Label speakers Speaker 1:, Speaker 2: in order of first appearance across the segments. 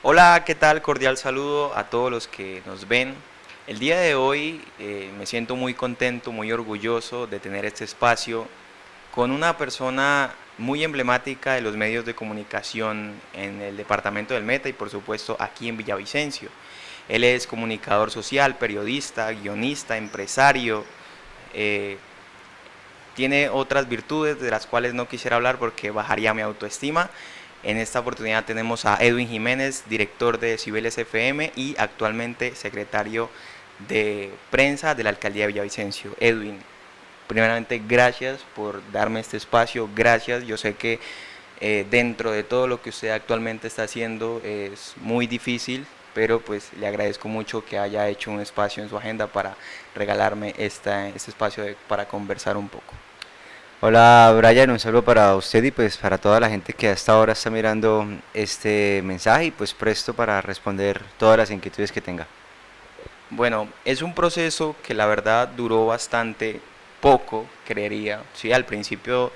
Speaker 1: Hola, ¿qué tal? Cordial saludo a todos los que nos ven. El día de hoy me siento muy contento, muy orgulloso de tener este espacio con una persona muy emblemática de los medios de comunicación en el departamento del Meta y por supuesto aquí en Villavicencio. Él es comunicador social, periodista, guionista, empresario, eh, tiene otras virtudes de las cuales no quisiera hablar porque bajaría mi autoestima. En esta oportunidad tenemos a Edwin Jiménez, director de Decibeles FM y actualmente secretario de prensa de la alcaldía de Villavicencio. Edwin, primeramente gracias por darme este espacio, gracias. Yo sé que dentro de todo lo que usted actualmente está haciendo es muy difícil, pero pues le agradezco mucho que haya hecho un espacio en su agenda para regalarme este espacio para conversar un poco.
Speaker 2: Hola Brian, un saludo para usted y pues para toda la gente que hasta ahora está mirando este mensaje y pues presto para responder todas las inquietudes que tenga.
Speaker 1: Bueno, es un proceso que la verdad duró bastante poco, creería. Sí, al principio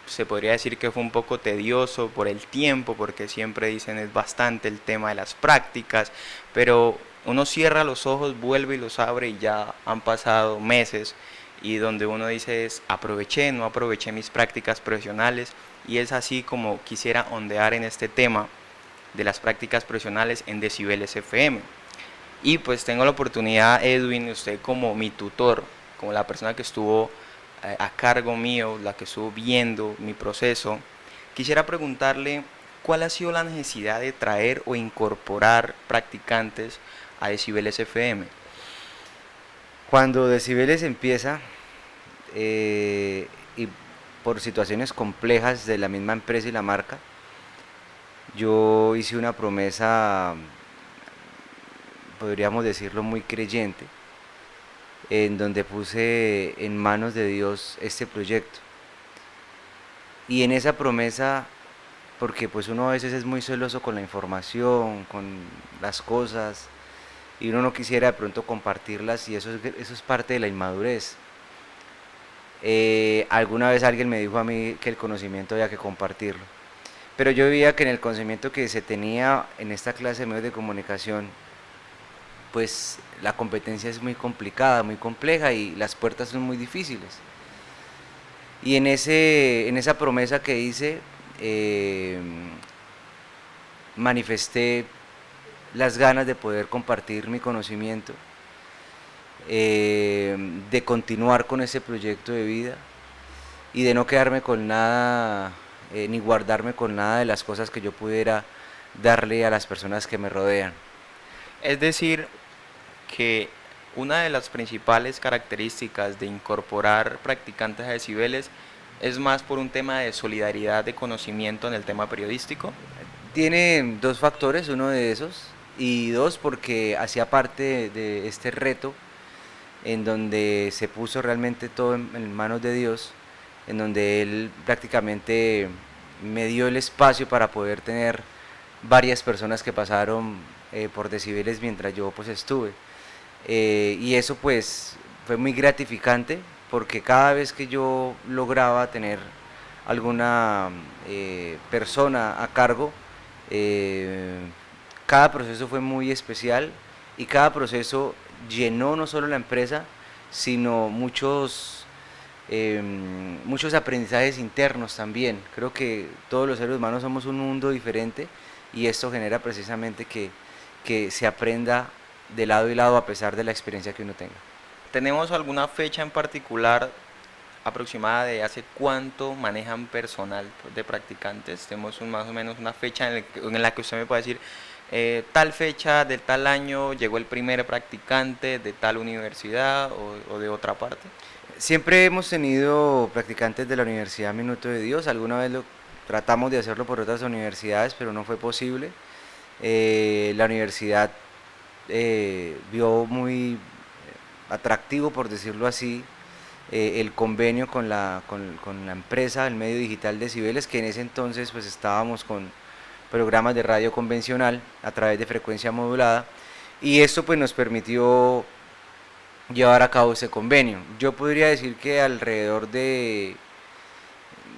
Speaker 1: se podría decir que fue un poco tedioso por el tiempo, porque siempre dicen es bastante el tema de las prácticas, pero uno cierra los ojos, vuelve y los abre y ya han pasado meses y donde uno dice es aproveché, no aproveché mis prácticas profesionales y es así como quisiera ondear en este tema de las prácticas profesionales en Decibeles FM. Y pues tengo la oportunidad, Edwin, usted como mi tutor, como la persona que estuvo a cargo mío, la que estuvo viendo mi proceso, quisiera preguntarle cuál ha sido la necesidad de traer o incorporar practicantes a Decibeles FM.
Speaker 2: Cuando Decibeles empieza y por situaciones complejas de la misma empresa y la marca, yo hice una promesa, podríamos decirlo, muy creyente, en donde puse en manos de Dios este proyecto. Y en esa promesa, porque pues uno a veces es muy celoso con la información, con las cosas, y uno no quisiera de pronto compartirlas y eso es parte de la inmadurez. Alguna vez alguien me dijo a mí que el conocimiento había que compartirlo, pero yo veía que en el conocimiento que se tenía en esta clase de medios de comunicación, pues la competencia es muy complicada, muy compleja y las puertas son muy difíciles. Y en esa promesa que hice, eh, manifesté las ganas de poder compartir mi conocimiento, de continuar con ese proyecto de vida y de no quedarme con nada, ni guardarme con nada de las cosas que yo pudiera darle a las personas que me rodean.
Speaker 1: Es decir, que una de las principales características de incorporar practicantes a Decibeles es más por un tema de solidaridad de conocimiento en el tema periodístico.
Speaker 2: Tiene dos factores, uno de esos, y dos porque hacía parte de este reto en donde se puso realmente todo en manos de Dios, en donde Él prácticamente me dio el espacio para poder tener varias personas que pasaron por Decibeles mientras yo pues estuve. Y eso pues fue muy gratificante porque cada vez que yo lograba tener alguna persona a cargo, eh, cada proceso fue muy especial y cada proceso llenó no solo la empresa, sino muchos aprendizajes internos también. Creo que todos los seres humanos somos un mundo diferente y esto genera precisamente que se aprenda de lado y lado a pesar de la experiencia que uno tenga.
Speaker 1: ¿Tenemos alguna fecha en particular aproximada de hace cuánto manejan personal de practicantes? Tenemos más o menos una fecha en la que usted me puede decir, tal fecha de tal año llegó el primer practicante de tal universidad o de otra parte.
Speaker 2: Siempre hemos tenido practicantes de la Universidad Minuto de Dios, alguna vez lo tratamos de hacerlo por otras universidades, pero no fue posible. La universidad vio muy atractivo, por decirlo así, el convenio con la empresa, el medio digital de Cibeles, que en ese entonces pues estábamos con programas de radio convencional a través de frecuencia modulada, y esto pues nos permitió llevar a cabo ese convenio. Yo podría decir que alrededor de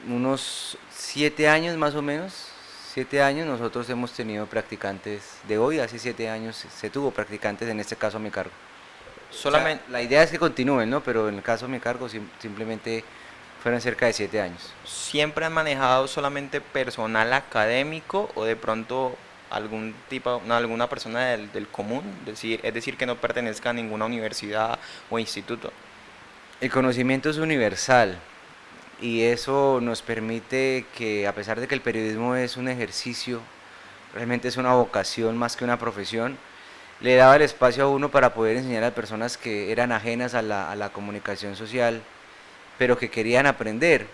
Speaker 2: unos 7 años más o menos, 7 años nosotros hemos tenido practicantes de hoy, hace 7 años se tuvo practicantes, en este caso a mi cargo. O sea,
Speaker 1: Solamente,
Speaker 2: la idea es que continúen, ¿no? Pero en el caso de mi cargo simplemente fueron cerca de 7 años.
Speaker 1: ¿siempre han manejado solamente personal académico o de pronto algún tipo, no, alguna persona del común? Es decir, que no pertenezca a ninguna universidad o instituto.
Speaker 2: El conocimiento es universal y eso nos permite que, a pesar de que el periodismo es un ejercicio, realmente es una vocación más que una profesión, le daba el espacio a uno para poder enseñar a personas que eran ajenas a la comunicación social, pero que querían aprender.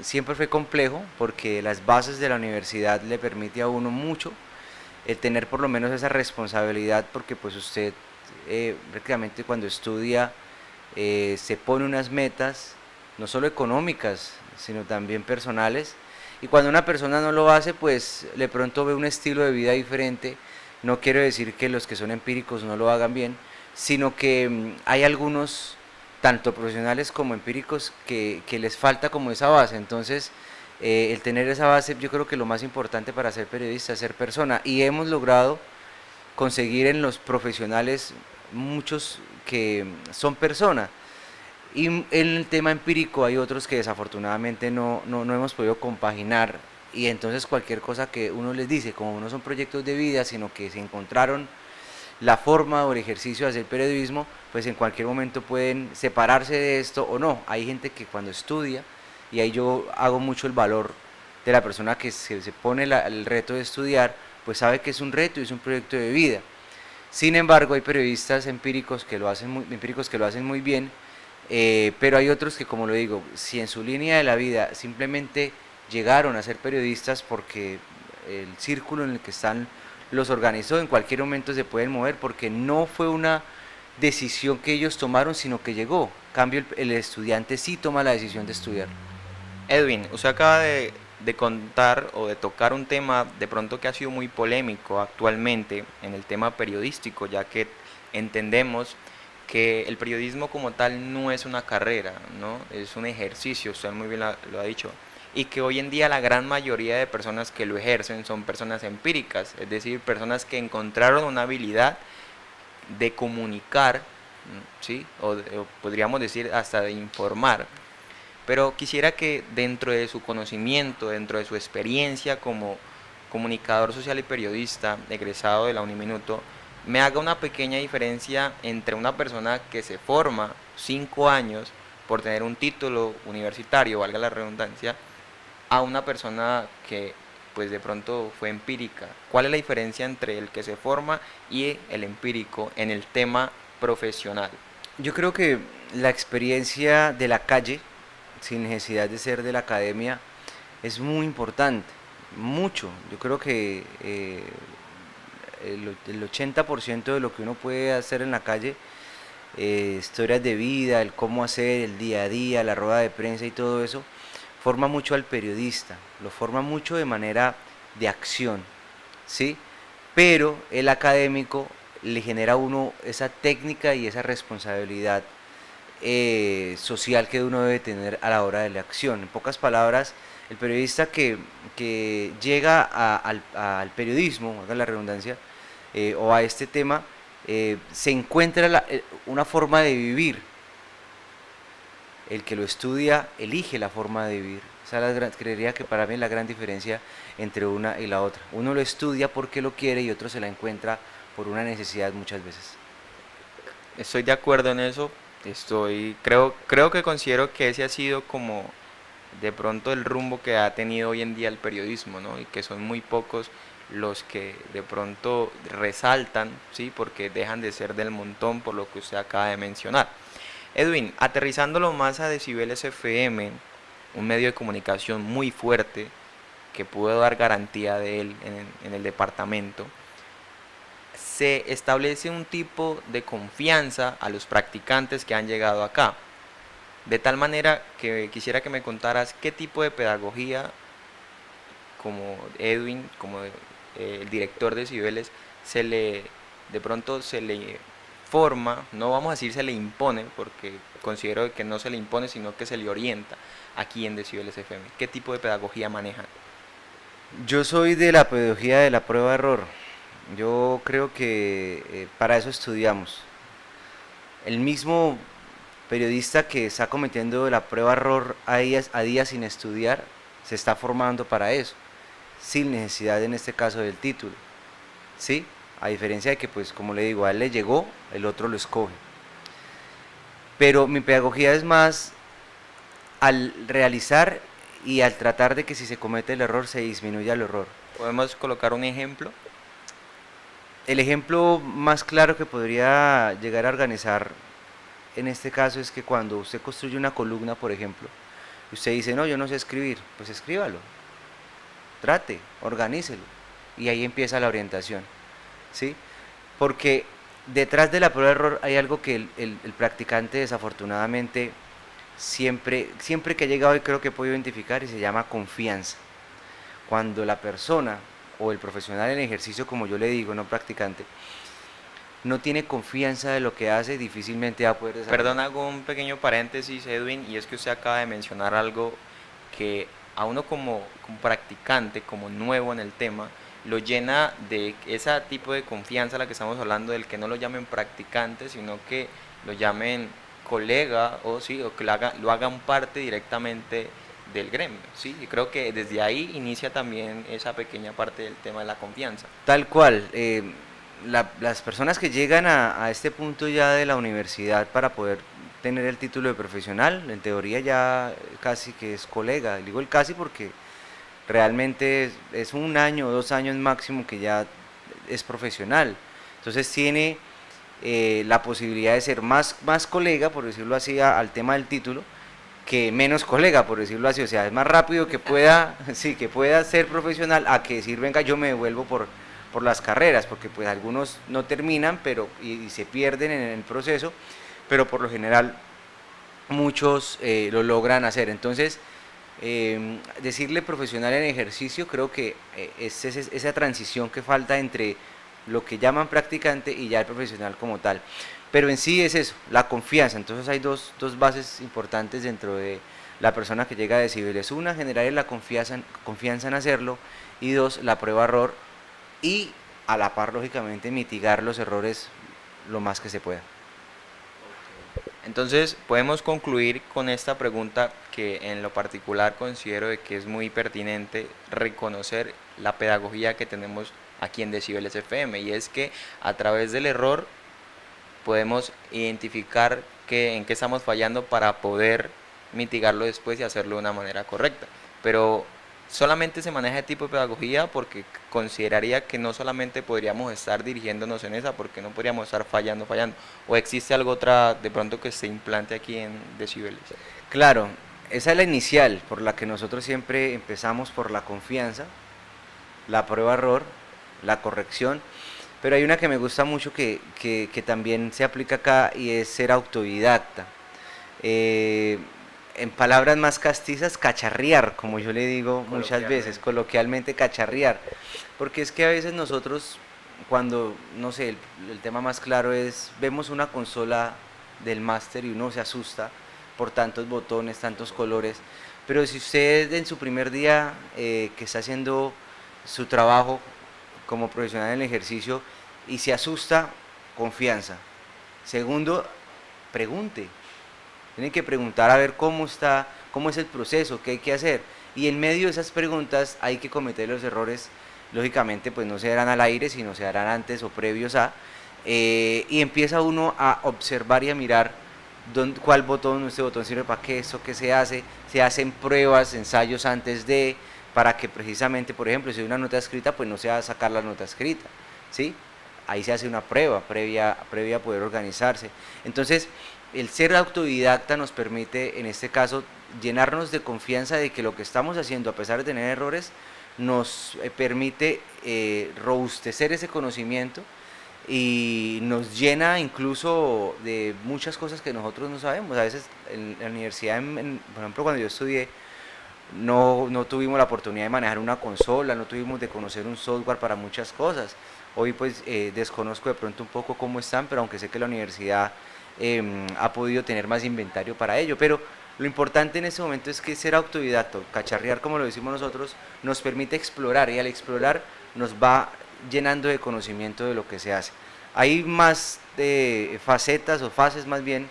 Speaker 2: Siempre fue complejo porque las bases de la universidad le permite a uno mucho el tener por lo menos esa responsabilidad, porque pues usted prácticamente cuando estudia se pone unas metas, no solo económicas, sino también personales, y cuando una persona no lo hace, pues de pronto ve un estilo de vida diferente. No quiero decir que los que son empíricos no lo hagan bien, sino que hay algunos, tanto profesionales como empíricos, que les falta como esa base. Entonces, el tener esa base, yo creo que lo más importante para ser periodista es ser persona. Y hemos logrado conseguir en los profesionales muchos que son personas. Y en el tema empírico hay otros que desafortunadamente no hemos podido compaginar, y entonces cualquier cosa que uno les dice, como no son proyectos de vida, sino que se encontraron la forma o el ejercicio de hacer periodismo, pues en cualquier momento pueden separarse de esto o no. Hay gente que cuando estudia, y ahí yo hago mucho el valor de la persona que se pone el reto de estudiar, pues sabe que es un reto y es un proyecto de vida. Sin embargo, hay periodistas empíricos que lo hacen muy bien, pero hay otros que, como lo digo, si en su línea de la vida simplemente llegaron a ser periodistas porque el círculo en el que están los organizó, en cualquier momento se pueden mover porque no fue una decisión que ellos tomaron, sino que llegó. En cambio, el estudiante sí toma la decisión de estudiar.
Speaker 1: Edwin, usted acaba de contar o de tocar un tema de pronto que ha sido muy polémico actualmente en el tema periodístico, ya que entendemos que el periodismo como tal no es una carrera, ¿no? Es un ejercicio, usted muy bien lo ha dicho, y que hoy en día la gran mayoría de personas que lo ejercen son personas empíricas, es decir, personas que encontraron una habilidad de comunicar, ¿sí? O podríamos decir hasta de informar, pero quisiera que dentro de su conocimiento, dentro de su experiencia como comunicador social y periodista egresado de la Uniminuto, me haga una pequeña diferencia entre una persona que se forma 5 años por tener un título universitario, valga la redundancia, a una persona que pues de pronto fue empírica. ¿Cuál es la diferencia entre el que se forma y el empírico en el tema profesional?
Speaker 2: Yo creo que la experiencia de la calle, sin necesidad de ser de la academia, es muy importante, mucho. Yo creo que el 80% de lo que uno puede hacer en la calle, historias de vida, el cómo hacer, el día a día, la rueda de prensa y todo eso, forma mucho al periodista, lo forma mucho de manera de acción, ¿sí? Pero el académico le genera a uno esa técnica y esa responsabilidad social que uno debe tener a la hora de la acción. En pocas palabras, el periodista que llega al periodismo, haga la redundancia, o a este tema, se encuentra una forma de vivir. El que lo estudia elige la forma de vivir. Creería que para mí es la gran diferencia entre una y la otra. Uno lo estudia porque lo quiere y otro se la encuentra por una necesidad muchas veces.
Speaker 1: Estoy de acuerdo en eso. Creo que considero que ese ha sido como de pronto el rumbo que ha tenido hoy en día el periodismo, ¿no? Y que son muy pocos los que de pronto resaltan, ¿sí? Porque dejan de ser del montón por lo que usted acaba de mencionar. Edwin, aterrizándolo más a Decibeles FM, un medio de comunicación muy fuerte que pudo dar garantía de él en el departamento, se establece un tipo de confianza a los practicantes que han llegado acá. De tal manera que quisiera que me contaras qué tipo de pedagogía, como Edwin, como el director de Cibeles, de pronto se le forma, no vamos a decir se le impone, porque considero que no se le impone, sino que se le orienta aquí en Decibeles FM. ¿Qué tipo de pedagogía manejan?
Speaker 2: Yo soy de la pedagogía de la prueba-error. Yo creo que para eso estudiamos. El mismo periodista que está cometiendo la prueba-error a días sin estudiar, se está formando para eso, sin necesidad en este caso del título. ¿Sí? A diferencia de que, pues, como le digo, a él le llegó, el otro lo escoge. Pero mi pedagogía es más al realizar y al tratar de que si se comete el error se disminuya el error.
Speaker 1: ¿Podemos colocar un ejemplo?
Speaker 2: El ejemplo más claro que podría llegar a organizar en este caso es que cuando usted construye una columna, por ejemplo, usted dice, no, yo no sé escribir, pues escríbalo, trate, organícelo, y ahí empieza la orientación, ¿sí? Porque detrás de la prueba de error hay algo que el practicante desafortunadamente siempre que ha llegado y creo que he podido identificar y se llama confianza. Cuando la persona o el profesional en ejercicio, como yo le digo, no practicante, no tiene confianza de lo que hace, difícilmente va a poder desarrollar.
Speaker 1: Perdón, hago un pequeño paréntesis, Edwin, y es que usted acaba de mencionar algo que a uno como practicante, como nuevo en el tema, lo llena de ese tipo de confianza a la que estamos hablando, del que no lo llamen practicante, sino que lo llamen colega o sí, o que lo hagan parte directamente del gremio, sí, y creo que desde ahí inicia también esa pequeña parte del tema de la confianza.
Speaker 2: Tal cual, las personas que llegan a este punto ya de la universidad para poder tener el título de profesional, en teoría ya casi que es colega, digo el casi porque realmente es un año o 2 años máximo que ya es profesional, entonces tiene la posibilidad de ser más colega, por decirlo así, al tema del título, que menos colega, por decirlo así, o sea, es más rápido que pueda, sí, que pueda ser profesional a que decir, venga, yo me devuelvo por las carreras, porque pues algunos no terminan pero y se pierden en el proceso, pero por lo general muchos lo logran hacer. Entonces, decirle profesional en ejercicio creo que es esa transición que falta entre lo que llaman practicante y ya el profesional como tal. Pero en sí es eso, la confianza. Entonces hay dos bases importantes dentro de la persona que llega a decibeles. Una, generar la confianza en hacerlo, y dos, la prueba error, y a la par, lógicamente, mitigar los errores lo más que se pueda.
Speaker 1: Entonces podemos concluir con esta pregunta que en lo particular considero de que es muy pertinente reconocer la pedagogía que tenemos aquí en Decibeles FM, y es que a través del error podemos identificar en qué estamos fallando para poder mitigarlo después y hacerlo de una manera correcta. Pero solamente se maneja este tipo de pedagogía porque consideraría que no solamente podríamos estar dirigiéndonos en esa, porque no podríamos estar fallando. ¿O existe algo otra de pronto que se implante aquí en Decibeles?
Speaker 2: Claro, esa es la inicial por la que nosotros siempre empezamos, por la confianza, la prueba error, la corrección, pero hay una que me gusta mucho que también se aplica acá, y es ser autodidacta. Eh, en palabras más castizas, cacharrear, como yo le digo muchas veces,
Speaker 1: Coloquialmente.
Speaker 2: coloquialmente cacharrear, porque es que a veces nosotros, cuando, no sé, el tema más claro es, vemos una consola del máster y uno se asusta por tantos botones, tantos colores, pero si usted en su primer día que está haciendo su trabajo como profesional en el ejercicio y se asusta, confianza. Segundo, pregunte. Tienen que preguntar a ver cómo está, cómo es el proceso, qué hay que hacer. Y en medio de esas preguntas hay que cometer los errores. Lógicamente, pues no se harán al aire, sino se harán antes o previos a. Y empieza uno a observar y a mirar cuál botón, este botón sirve para qué, esto qué se hacen pruebas, ensayos antes de, para que precisamente, por ejemplo, si hay una nota escrita, pues no se va a sacar la nota escrita, ¿sí? Ahí se hace una prueba previa a poder organizarse. Entonces, el ser autodidacta nos permite, en este caso, llenarnos de confianza de que lo que estamos haciendo, a pesar de tener errores, nos permite robustecer ese conocimiento y nos llena incluso de muchas cosas que nosotros no sabemos. A veces en la universidad, por ejemplo, cuando yo estudié, no tuvimos la oportunidad de manejar una consola, no tuvimos de conocer un software para muchas cosas. Hoy pues desconozco de pronto un poco cómo están, pero aunque sé que la universidad ha podido tener más inventario para ello. Pero Lo importante en este momento es que ser autodidacta, cacharrear como lo decimos nosotros, nos permite explorar y al explorar nos va llenando de conocimiento de lo que se hace. Hay más facetas o fases más bien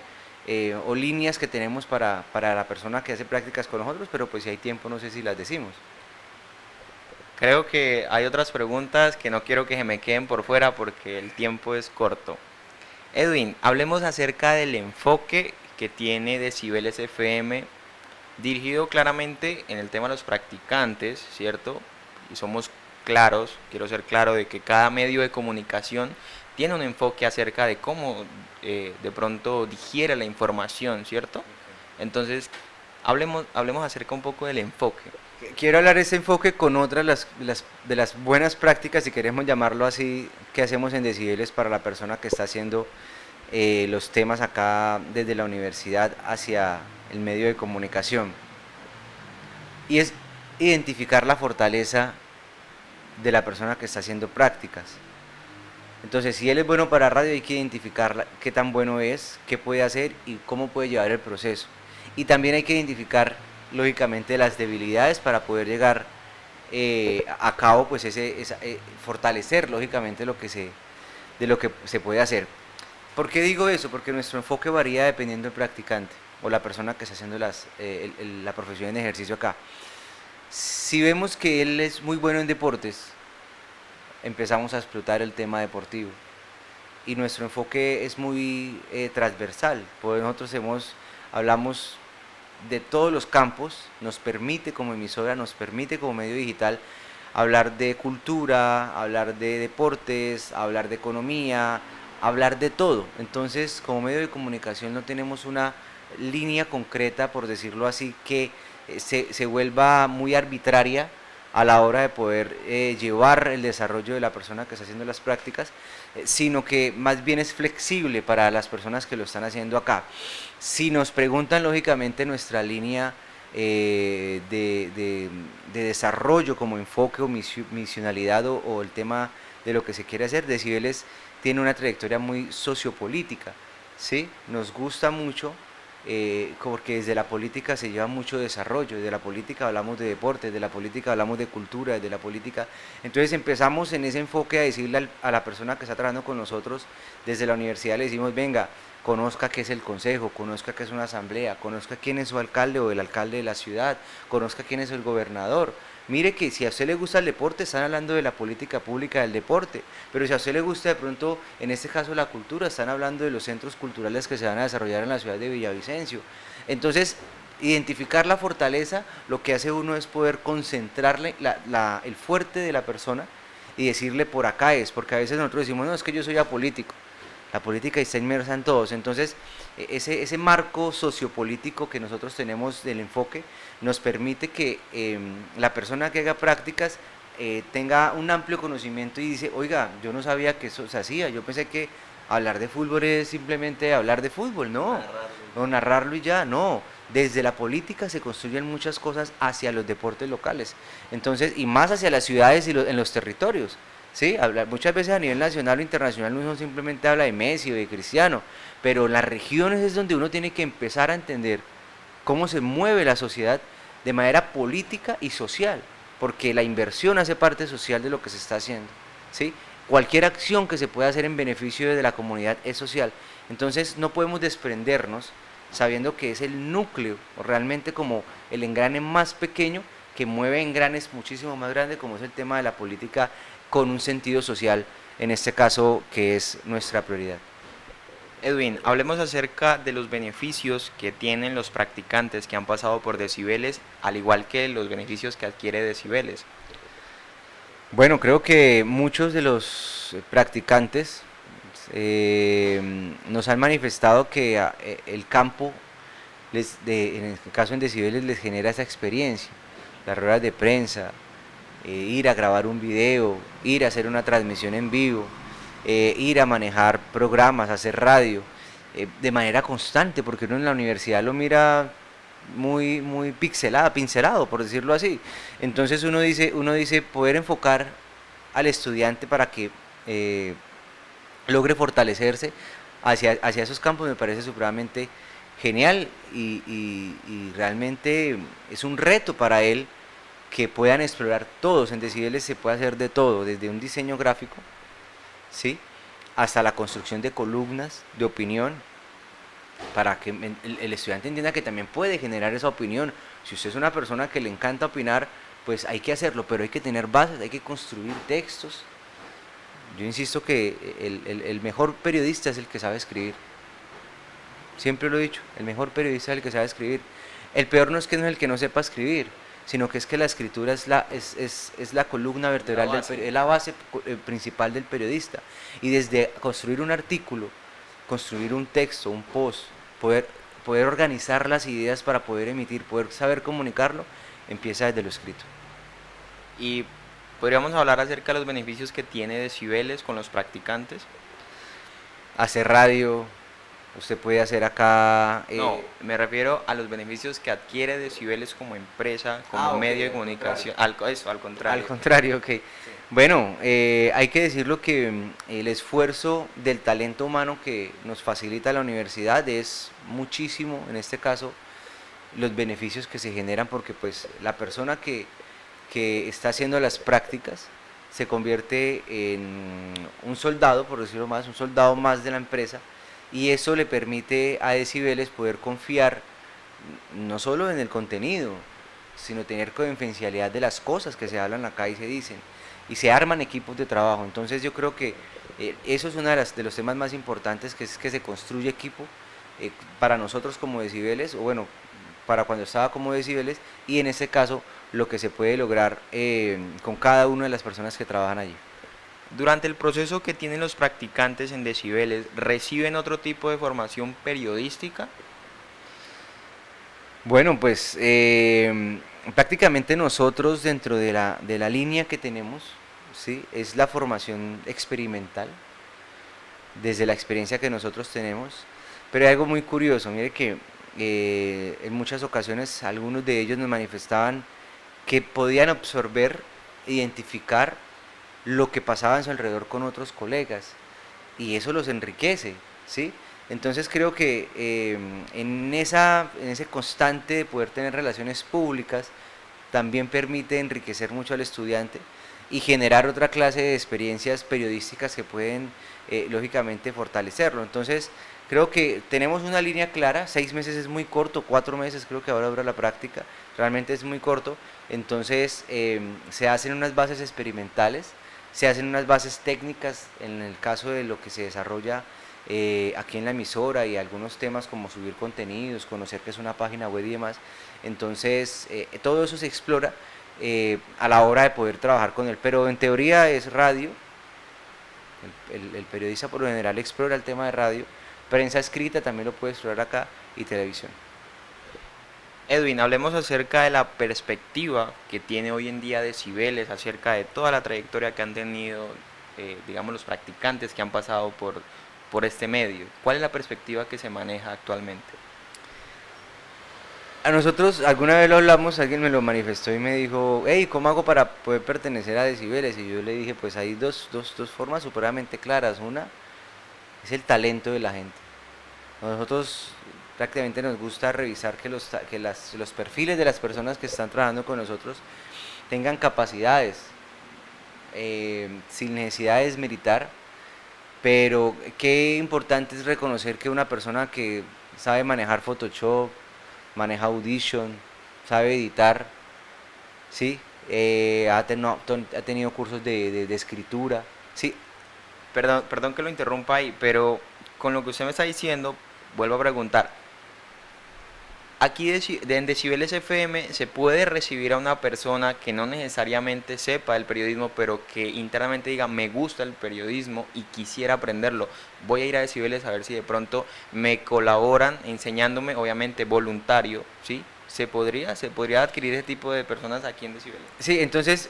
Speaker 2: o líneas que tenemos para la persona que hace prácticas con nosotros, pero pues si hay tiempo no sé si las decimos.
Speaker 1: Creo que hay otras preguntas que no quiero que se me queden por fuera porque el tiempo es corto. Edwin, hablemos acerca del enfoque que tiene Decibeles FM dirigido claramente en el tema de los practicantes, ¿cierto? Y somos claros, quiero ser claro de que cada medio de comunicación tiene un enfoque acerca de cómo de pronto digiere la información, ¿cierto? Entonces, hablemos acerca un poco del enfoque.
Speaker 2: Quiero hablar de ese enfoque con otras de las buenas prácticas, si queremos llamarlo así, que hacemos en Decibeles para la persona que está haciendo los temas acá desde la universidad hacia el medio de comunicación. Y es identificar la fortaleza de la persona que está haciendo prácticas. Entonces, si él es bueno para radio, hay que identificar qué tan bueno es, qué puede hacer y cómo puede llevar el proceso. Y también hay que identificar, lógicamente, las debilidades para poder llegar a cabo, pues fortalecer, lógicamente, de lo que se puede hacer. ¿Por qué digo eso? Porque nuestro enfoque varía dependiendo del practicante o la persona que está haciendo la profesión en ejercicio acá. Si vemos que él es muy bueno en deportes, empezamos a explotar el tema deportivo y nuestro enfoque es muy transversal, pues nosotros hablamos de todos los campos, nos permite como emisora, nos permite como medio digital hablar de cultura, hablar de deportes, hablar de economía, hablar de todo. Entonces, como medio de comunicación no tenemos una línea concreta, por decirlo así, que se vuelva muy arbitraria a la hora de poder llevar el desarrollo de la persona que está haciendo las prácticas, sino que más bien es flexible para las personas que lo están haciendo acá. Si nos preguntan lógicamente nuestra línea de desarrollo como enfoque o misionalidad o el tema de lo que se quiere hacer, Decibeles tiene una trayectoria muy sociopolítica, ¿sí? Nos gusta mucho porque desde la política se lleva mucho desarrollo, desde la política hablamos de deporte, desde la política hablamos de cultura, desde la política, entonces empezamos en ese enfoque a decirle a la persona que está trabajando con nosotros, desde la universidad le decimos, venga, conozca qué es el consejo, conozca qué es una asamblea, conozca quién es su alcalde o el alcalde de la ciudad, conozca quién es el gobernador. Mire que si a usted le gusta el deporte, están hablando de la política pública del deporte, pero si a usted le gusta de pronto, en este caso la cultura, están hablando de los centros culturales que se van a desarrollar en la ciudad de Villavicencio. Entonces, identificar la fortaleza, lo que hace uno es poder concentrarle el fuerte de la persona y decirle por acá es, porque a veces nosotros decimos, no, es que yo soy apolítico. La política está inmersa en todos, entonces ese marco sociopolítico que nosotros tenemos del enfoque nos permite que la persona que haga prácticas tenga un amplio conocimiento y dice, oiga, yo no sabía que eso se hacía, yo pensé que hablar de fútbol es simplemente hablar de fútbol, no, o narrarlo y ya, no, desde la política se construyen muchas cosas hacia los deportes locales, entonces, y más hacia las ciudades y en los territorios. ¿Sí? Muchas veces a nivel nacional o internacional uno simplemente habla de Messi o de Cristiano, pero en las regiones es donde uno tiene que empezar a entender cómo se mueve la sociedad de manera política y social, porque la inversión hace parte social de lo que se está haciendo, ¿sí? Cualquier acción que se pueda hacer en beneficio de la comunidad es social, entonces no podemos desprendernos sabiendo que es el núcleo, o realmente como el engrane más pequeño que mueve engranes muchísimo más grandes como es el tema de la política con un sentido social, en este caso que es nuestra prioridad.
Speaker 1: Edwin, hablemos acerca de los beneficios que tienen los practicantes que han pasado por Decibeles, al igual que los beneficios que adquiere Decibeles.
Speaker 2: Bueno, creo que muchos de los practicantes nos han manifestado que el campo, en el caso en Decibeles, les genera esa experiencia, las ruedas de prensa, ir a grabar un video, ir a hacer una transmisión en vivo, ir a manejar programas, hacer radio, de manera constante, porque uno en la universidad lo mira muy pincelado, por decirlo así. Entonces uno dice poder enfocar al estudiante para que logre fortalecerse hacia esos campos me parece supremamente genial y realmente es un reto para él que puedan explorar todos. En Decibeles se puede hacer de todo, desde un diseño gráfico, ¿sí?, hasta la construcción de columnas de opinión, para que el estudiante entienda que también puede generar esa opinión. Si usted es una persona que le encanta opinar, pues hay que hacerlo, pero hay que tener bases, hay que construir textos. Yo insisto que el mejor periodista es el que sabe escribir. Siempre lo he dicho, el mejor periodista es el que sabe escribir. El peor no es el que no sepa escribir, sino que es que la escritura es la columna vertebral, es la base principal del periodista. Y desde construir un artículo, construir un texto, un post, poder organizar las ideas para poder emitir, poder saber comunicarlo, empieza desde lo escrito.
Speaker 1: Y podríamos hablar acerca de los beneficios que tiene Decibeles con los practicantes.
Speaker 2: Hacer radio, usted puede hacer acá...
Speaker 1: No, me refiero a los beneficios que adquiere Decibeles como empresa, como medio de comunicación. Al contrario.
Speaker 2: Al contrario, ok. Sí. Bueno, hay que decirlo que el esfuerzo del talento humano que nos facilita la universidad es muchísimo, en este caso, los beneficios que se generan, porque pues la persona que está haciendo las prácticas se convierte en un soldado, por decirlo más, un soldado más de la empresa, y eso le permite a Decibeles poder confiar no solo en el contenido, sino tener confidencialidad de las cosas que se hablan acá y se dicen, y se arman equipos de trabajo. Entonces yo creo que eso es uno de los temas más importantes, que es que se construye equipo para nosotros como Decibeles, o bueno, para cuando estaba como Decibeles, y en este caso lo que se puede lograr con cada una de las personas que trabajan allí.
Speaker 1: Durante el proceso que tienen los practicantes en Decibeles, ¿reciben otro tipo de formación periodística?
Speaker 2: Bueno, pues prácticamente nosotros dentro de la línea que tenemos, ¿sí?, es la formación experimental, desde la experiencia que nosotros tenemos, pero hay algo muy curioso. Mire que en muchas ocasiones algunos de ellos nos manifestaban que podían absorber, identificar lo que pasaba en su alrededor con otros colegas, y eso los enriquece, ¿sí? Entonces creo que en ese constante de poder tener relaciones públicas también permite enriquecer mucho al estudiante y generar otra clase de experiencias periodísticas que pueden lógicamente fortalecerlo. Entonces creo que tenemos una línea clara. 6 meses es muy corto, 4 meses creo que ahora dura la práctica, realmente es muy corto. Entonces se hacen unas bases experimentales, se hacen unas bases técnicas en el caso de lo que se desarrolla aquí en la emisora, y algunos temas como subir contenidos, conocer qué es una página web y demás. Entonces todo eso se explora a la hora de poder trabajar con él, pero en teoría es radio. El periodista por lo general explora el tema de radio, prensa escrita también lo puede explorar acá, y televisión.
Speaker 1: Edwin, hablemos acerca de la perspectiva que tiene hoy en día Decibeles, acerca de toda la trayectoria que han tenido, digamos, los practicantes que han pasado por este medio. ¿Cuál es la perspectiva que se maneja actualmente?
Speaker 2: A nosotros, alguna vez lo hablamos, alguien me lo manifestó y me dijo, hey, ¿cómo hago para poder pertenecer a Decibeles? Y yo le dije, pues hay dos formas supremamente claras. Una es el talento de la gente. Nosotros prácticamente nos gusta revisar que los perfiles de las personas que están trabajando con nosotros tengan capacidades, sin necesidad de desmeritar, pero qué importante es reconocer que una persona que sabe manejar Photoshop, maneja Audition, sabe editar, ¿sí? Ha tenido cursos de escritura, ¿sí?
Speaker 1: Perdón que lo interrumpa ahí, pero con lo que usted me está diciendo, vuelvo a preguntar. Aquí en Decibeles FM se puede recibir a una persona que no necesariamente sepa el periodismo, pero que internamente diga, me gusta el periodismo y quisiera aprenderlo. Voy a ir a Decibeles a ver si de pronto me colaboran enseñándome, obviamente voluntario, ¿sí? ¿Se podría adquirir ese tipo de personas aquí en Decibeles?
Speaker 2: Sí, entonces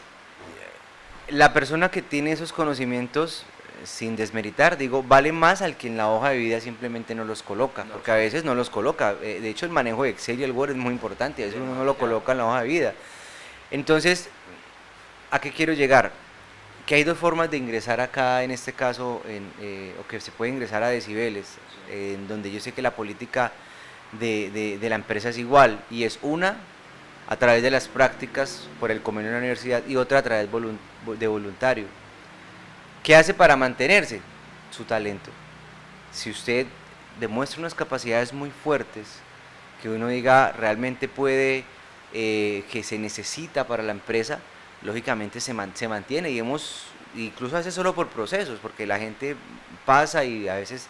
Speaker 2: la persona que tiene esos conocimientos, sin desmeritar, digo, vale más al que en la hoja de vida simplemente no los coloca, porque a veces no los coloca. De hecho, el manejo de Excel y el Word es muy importante, a veces uno no lo coloca en la hoja de vida. Entonces, ¿a qué quiero llegar? Que hay dos formas de ingresar acá, en este caso, o que se puede ingresar a Decibeles, en donde yo sé que la política de la empresa es igual, y es una a través de las prácticas por el convenio de la universidad y otra a través de voluntario. ¿Qué hace para mantenerse? Su talento. Si usted demuestra unas capacidades muy fuertes, que uno diga realmente puede, que se necesita para la empresa, lógicamente se mantiene, y incluso a veces solo por procesos, porque la gente pasa y a veces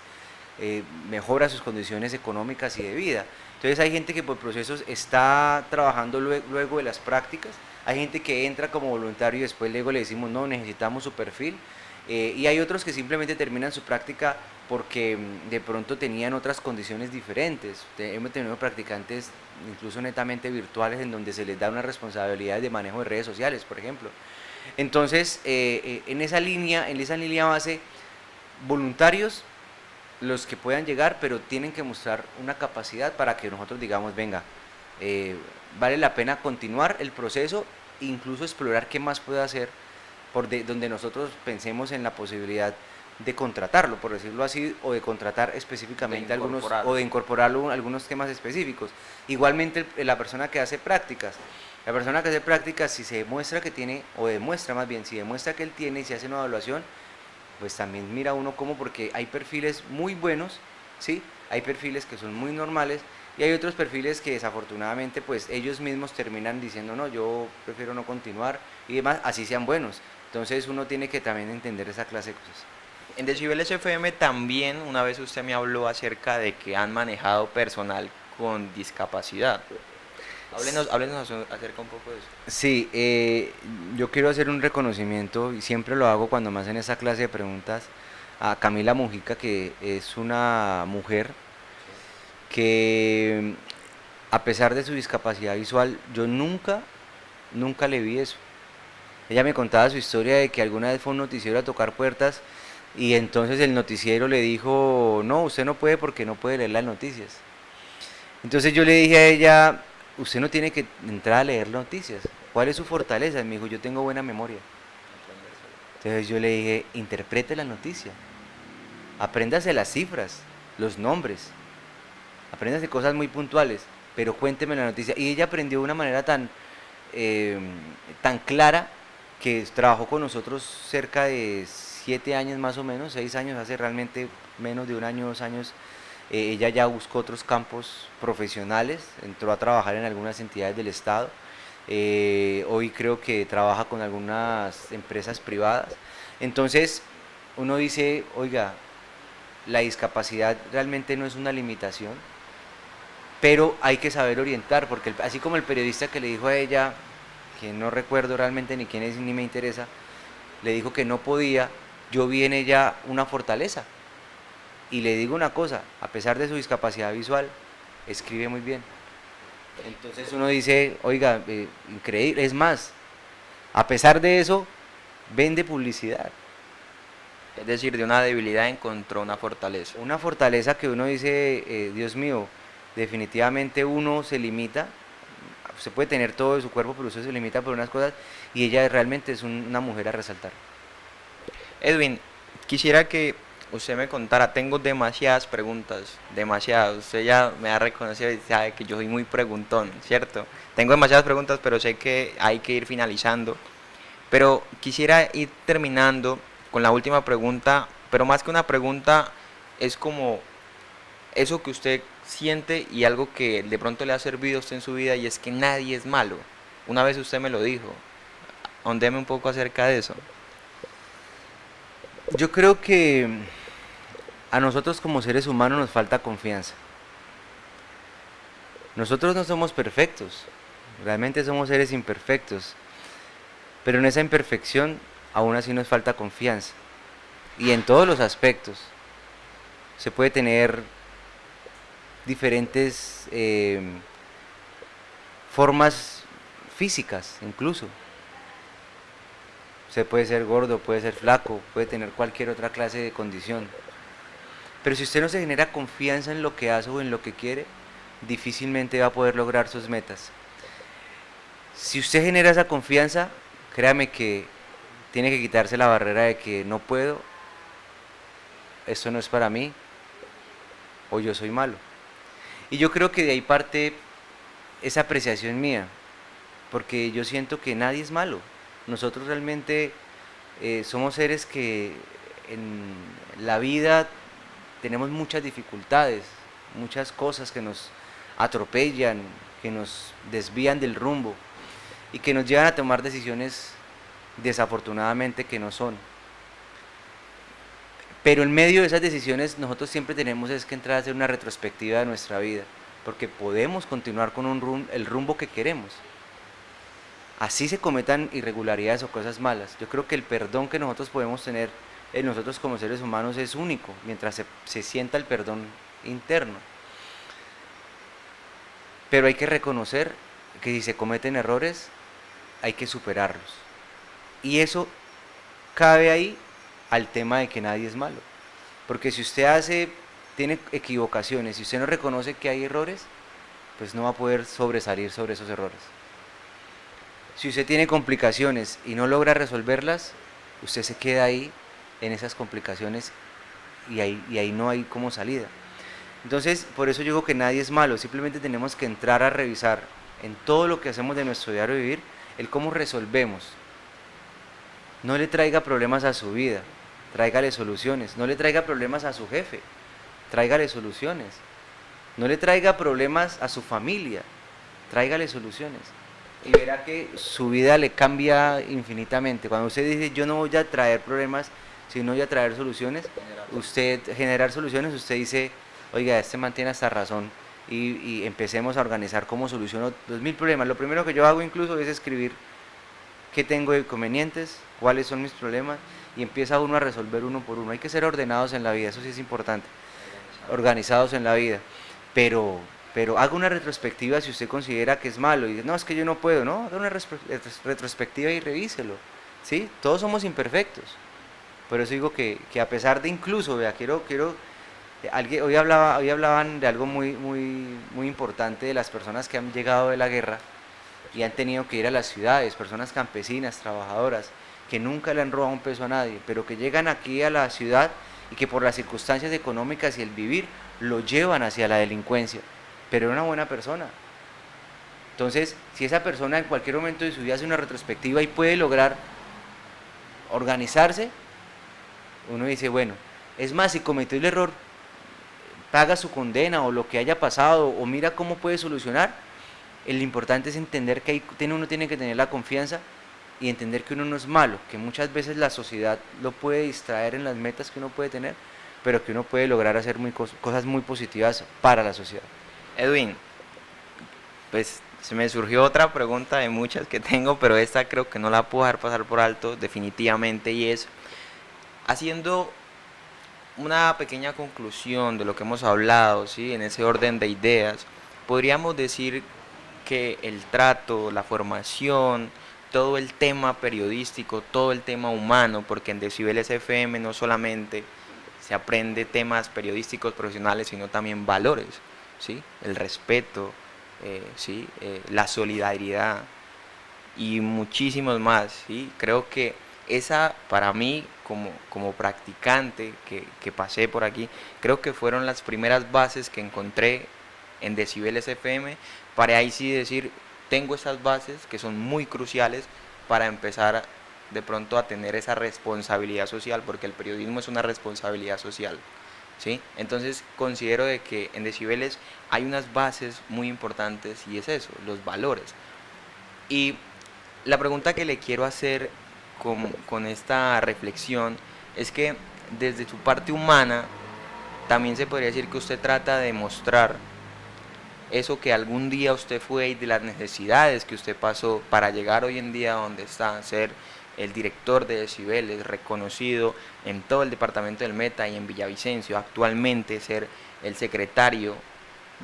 Speaker 2: mejora sus condiciones económicas y de vida. Entonces hay gente que por procesos está trabajando luego de las prácticas, hay gente que entra como voluntario y después luego le decimos no, necesitamos su perfil, y hay otros que simplemente terminan su práctica porque de pronto tenían otras condiciones diferentes. Hemos tenido practicantes incluso netamente virtuales en donde se les da una responsabilidad de manejo de redes sociales, por ejemplo. Entonces, en esa línea base, voluntarios los que puedan llegar, pero tienen que mostrar una capacidad para que nosotros digamos, venga, eh, vale la pena continuar el proceso, incluso explorar qué más puede hacer, donde nosotros pensemos en la posibilidad de contratarlo, por decirlo así, o de contratar específicamente o de incorporarlo a algunos temas específicos. Igualmente la persona que hace prácticas, si se demuestra que tiene, o demuestra más bien, si demuestra que él tiene y se hace una evaluación, pues también mira uno cómo, porque hay perfiles muy buenos, ¿sí? Hay perfiles que son muy normales y hay otros perfiles que desafortunadamente pues ellos mismos terminan diciendo no, yo prefiero no continuar y demás, así sean buenos. Entonces uno tiene que también entender esa clase de cosas.
Speaker 1: En Decibeles FM también una vez usted me habló acerca de que han manejado personal con discapacidad. Háblenos acerca un poco de eso.
Speaker 2: Sí, yo quiero hacer un reconocimiento y siempre lo hago cuando me hacen esa clase de preguntas a Camila Mujica, que es una mujer que a pesar de su discapacidad visual, yo nunca le vi eso. Ella me contaba su historia de que alguna vez fue a un noticiero a tocar puertas y entonces el noticiero le dijo, no, usted no puede porque no puede leer las noticias. Entonces yo le dije a ella, usted no tiene que entrar a leer noticias. ¿Cuál es su fortaleza? Y me dijo, yo tengo buena memoria. Entonces yo le dije, interprete la noticia, apréndase las cifras, los nombres, apréndase cosas muy puntuales, pero cuénteme la noticia. Y ella aprendió de una manera eh, tan clara que trabajó con nosotros cerca de 7 años más o menos, 6 años, hace realmente menos de un año, 2 años. Ella ya buscó otros campos profesionales, entró a trabajar en algunas entidades del Estado. Hoy creo que trabaja con algunas empresas privadas. Entonces uno dice, oiga, la discapacidad realmente no es una limitación, pero hay que saber orientar, porque así como el periodista que le dijo a ella, que no recuerdo realmente ni quién es ni me interesa, le dijo que no podía, yo vi en ella una fortaleza. Y le digo una cosa, a pesar de su discapacidad visual, escribe muy bien. Entonces uno dice, oiga, increíble, es más, a pesar de eso, vende publicidad.
Speaker 1: Es decir, de una debilidad encontró una fortaleza.
Speaker 2: Una fortaleza que uno dice, Dios mío, definitivamente uno se limita, se puede tener todo de su cuerpo, pero usted se limita por unas cosas, y ella realmente es una mujer a resaltar.
Speaker 1: Edwin, quisiera que usted me contara, tengo demasiadas preguntas, demasiadas, usted ya me ha reconocido y sabe que yo soy muy preguntón, ¿cierto? Tengo demasiadas preguntas, pero sé que hay que ir finalizando. Pero quisiera ir terminando con la última pregunta, pero más que una pregunta, es como eso que usted siente y algo que de pronto le ha servido a usted en su vida, y es que nadie es malo. Una vez usted me lo dijo, ondeme un poco acerca de eso.
Speaker 2: Yo creo que a nosotros como seres humanos nos falta confianza. Nosotros no somos perfectos, realmente somos seres imperfectos, pero en esa imperfección aún así nos falta confianza. Y en todos los aspectos se puede tener diferentes formas físicas incluso. Usted puede ser gordo, puede ser flaco, puede tener cualquier otra clase de condición. Pero si usted no se genera confianza en lo que hace o en lo que quiere, difícilmente va a poder lograr sus metas. Si usted genera esa confianza, créame que tiene que quitarse la barrera de que no puedo, esto no es para mí, o yo soy malo. Y yo creo que de ahí parte esa apreciación mía, porque yo siento que nadie es malo. Nosotros realmente somos seres que en la vida tenemos muchas dificultades, muchas cosas que nos atropellan, que nos desvían del rumbo y que nos llevan a tomar decisiones desafortunadamente que no son. Pero en medio de esas decisiones nosotros siempre tenemos es que entrar a hacer una retrospectiva de nuestra vida, porque podemos continuar con el rumbo que queremos. Así se cometan irregularidades o cosas malas. Yo creo que el perdón que nosotros podemos tener en nosotros como seres humanos es único, mientras se sienta el perdón interno. Pero hay que reconocer que si se cometen errores, hay que superarlos. Y eso cabe ahí al tema de que nadie es malo. Porque si usted tiene equivocaciones, si usted no reconoce que hay errores, pues no va a poder sobresalir sobre esos errores. Si usted tiene complicaciones y no logra resolverlas, usted se queda ahí en esas complicaciones y ahí no hay como salida. Entonces, por eso yo digo que nadie es malo, simplemente tenemos que entrar a revisar en todo lo que hacemos de nuestro diario vivir, el cómo resolvemos. No le traiga problemas a su vida, tráigale soluciones. No le traiga problemas a su jefe, tráigale soluciones. No le traiga problemas a su familia, tráigale soluciones. Y verá que su vida le cambia infinitamente. Cuando usted dice yo no voy a traer problemas, sino voy a traer soluciones, generar soluciones, usted dice, oiga, este mantiene esta razón y empecemos a organizar cómo soluciono 2000 problemas. Lo primero que yo hago incluso es escribir qué tengo de inconvenientes, cuáles son mis problemas y empieza uno a resolver uno por uno. Hay que ser ordenados en la vida, eso sí es importante, organizados en la vida, pero haga una retrospectiva si usted considera que es malo y dice, no, es que yo no puedo, no, haga una retrospectiva y revíselo, ¿sí? Todos somos imperfectos, por eso digo que a pesar de incluso, vea, hoy hablaban de algo muy importante de las personas que han llegado de la guerra y han tenido que ir a las ciudades, personas campesinas, trabajadoras, que nunca le han robado un peso a nadie, pero que llegan aquí a la ciudad y que por las circunstancias económicas y el vivir lo llevan hacia la delincuencia, pero era una buena persona. Entonces, si esa persona en cualquier momento de su vida hace una retrospectiva y puede lograr organizarse, uno dice, bueno, es más, si cometió el error, paga su condena o lo que haya pasado o mira cómo puede solucionar. El importante es entender que uno tiene que tener la confianza y entender que uno no es malo, que muchas veces la sociedad lo puede distraer en las metas que uno puede tener, pero que uno puede lograr hacer cosas muy positivas para la sociedad.
Speaker 1: Edwin, pues se me surgió otra pregunta de muchas que tengo, pero esta creo que no la puedo dejar pasar por alto definitivamente, y es, haciendo una pequeña conclusión de lo que hemos hablado, ¿sí? En ese orden de ideas, podríamos decir que el trato, la formación, todo el tema periodístico, todo el tema humano, porque en Decibeles FM no solamente se aprende temas periodísticos profesionales, sino también valores, ¿sí? El respeto, ¿sí? La solidaridad y muchísimos más, ¿sí? Creo que esa para mí como practicante que pasé por aquí, creo que fueron las primeras bases que encontré en Decibeles FM, para ahí sí decir, tengo esas bases que son muy cruciales para empezar de pronto a tener esa responsabilidad social, porque el periodismo es una responsabilidad social, ¿sí? Entonces considero de que en Decibeles hay unas bases muy importantes y es eso, los valores. Y la pregunta que le quiero hacer con esta reflexión es que desde su parte humana también se podría decir que usted trata de mostrar eso que algún día usted fue y de las necesidades que usted pasó para llegar hoy en día donde está, ser el director de Decibeles, reconocido en todo el departamento del Meta y en Villavicencio, actualmente ser el secretario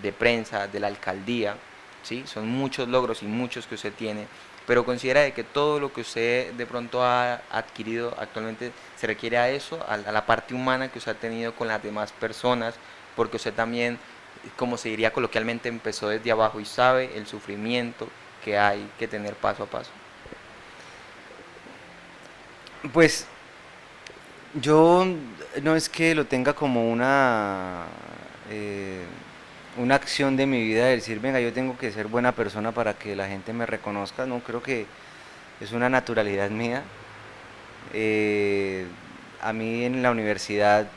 Speaker 1: de prensa de la alcaldía, ¿sí? Son muchos logros y muchos que usted tiene, pero considera de que todo lo que usted de pronto ha adquirido actualmente se requiere a eso, a la parte humana que usted ha tenido con las demás personas, porque usted también, como se diría coloquialmente, empezó desde abajo y sabe el sufrimiento que hay que tener paso a paso.
Speaker 2: Pues yo no es que lo tenga como una una acción de mi vida de decir, venga, yo tengo que ser buena persona para que la gente me reconozca, no, creo que es una naturalidad mía. Eh, a mí en la universidad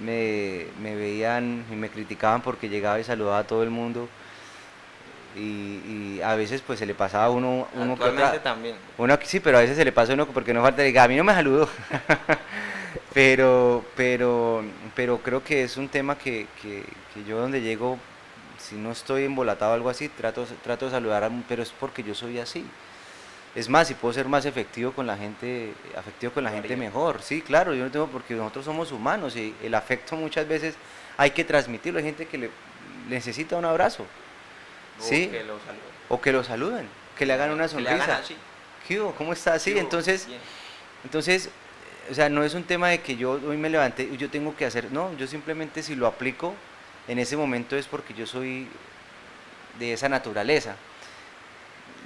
Speaker 2: me veían y me criticaban porque llegaba y saludaba a todo el mundo y a veces pues se le pasaba a uno que
Speaker 1: Actualmente
Speaker 2: otra,
Speaker 1: también.
Speaker 2: uno sí, pero a veces se le pasa a uno porque no falta, diga, a mí no me saludó. pero, pero, pero creo que es un tema que yo donde llego, si no estoy embolatado o algo así, trato de saludar, pero es porque yo soy así. Es más, si puedo ser más efectivo con la gente, afectivo con la
Speaker 1: Lo
Speaker 2: gente
Speaker 1: haría.
Speaker 2: mejor. Sí, claro, yo no tengo porque nosotros somos humanos y el afecto muchas veces hay que transmitirlo. Hay gente que le necesita un abrazo,
Speaker 1: O
Speaker 2: ¿sí?
Speaker 1: que lo saludo.
Speaker 2: O que lo saluden, que le hagan una
Speaker 1: Que le hagan
Speaker 2: sonrisa.
Speaker 1: así.
Speaker 2: ¿Qué hubo? ¿Cómo está?
Speaker 1: ¿Qué
Speaker 2: Sí,
Speaker 1: hubo?
Speaker 2: entonces,
Speaker 1: Bien.
Speaker 2: entonces, o sea, no es un tema de que yo hoy me levanté y yo tengo que hacer, no, yo simplemente si lo aplico en ese momento es porque yo soy de esa naturaleza.